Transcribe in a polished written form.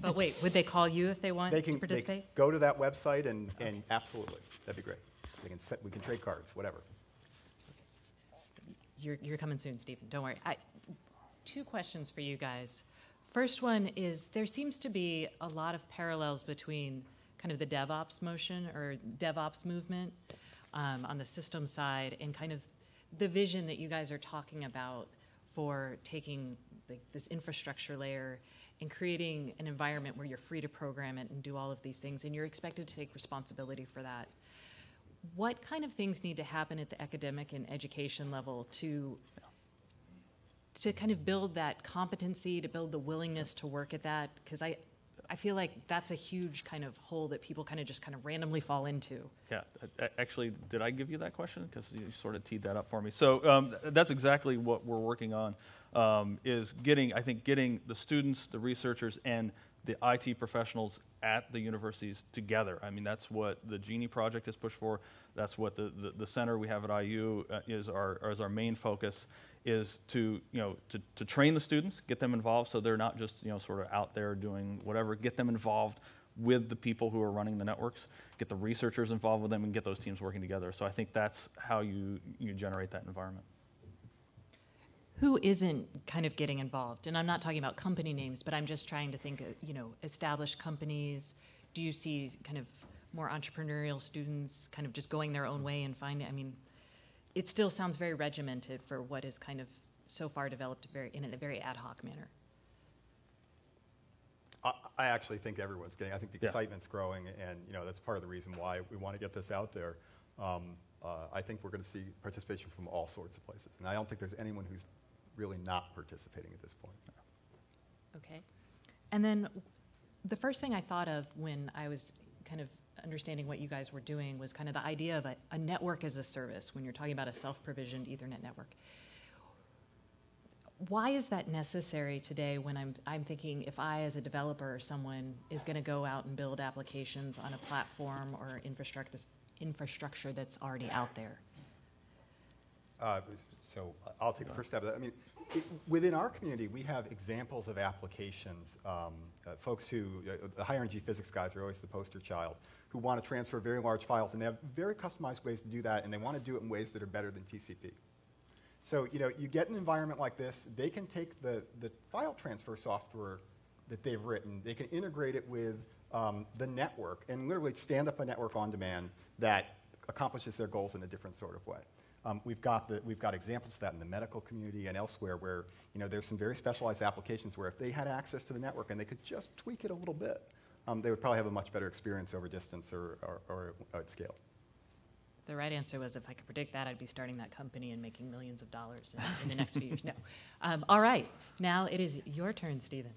But wait, would they call you if they want They to can participate? go to that website and absolutely, that'd be great. We can trade cards, whatever. You're coming soon, Stephen. Don't worry. Two questions for you guys. First one is there seems to be a lot of parallels between kind of the DevOps motion or DevOps movement on the system side and kind of the vision that you guys are talking about for taking this infrastructure layer and creating an environment where you're free to program it and do all of these things, and you're expected to take responsibility for that. What kind of things need to happen at the academic and education level to kind of build that competency, to build the willingness to work at that? Because I feel like that's a huge kind of hole that people kind of randomly fall into. Yeah, actually, did I give you that question? Because you sort of teed that up for me. So that's exactly what we're working on, is getting the students, the researchers, and the IT professionals at the universities together. I mean, that's what the Genie project is pushed for. That's what the center we have at IU is our main focus, is to train the students, get them involved, so they're not just sort of out there doing whatever. Get them involved with the people who are running the networks, get the researchers involved with them, and get those teams working together. So I think that's how you generate that environment. Who isn't kind of getting involved? And I'm not talking about company names, but I'm just trying to think of, established companies. Do you see kind of more entrepreneurial students kind of just going their own way and finding, I mean, it still sounds very regimented for what is kind of so far developed in a very ad hoc manner. I actually think everyone's getting, I think the excitement's growing, and that's part of the reason why we want to get this out there. I think we're going to see participation from all sorts of places, and I don't think there's anyone who's really not participating at this point. Okay. And then the first thing I thought of when I was kind of understanding what you guys were doing was kind of the idea of a network as a service when you're talking about a self-provisioned Ethernet network. Why is that necessary today when I'm thinking if I as a developer or someone is going to go out and build applications on a platform or infrastructure that's already out there? So I'll take the first step of that. I mean, within our community, we have examples of applications, folks who, the high energy physics guys are always the poster child, who want to transfer very large files, and they have very customized ways to do that, and they want to do it in ways that are better than TCP. So, you get an environment like this, they can take the file transfer software that they've written, they can integrate it with the network, and literally stand up a network on demand that accomplishes their goals in a different sort of way. We've got examples of that in the medical community and elsewhere where there's some very specialized applications where if they had access to the network and they could just tweak it a little bit, they would probably have a much better experience over distance or at scale. The right answer was if I could predict that, I'd be starting that company and making millions of dollars in the next few years. No. All right. Now it is your turn, Stephen.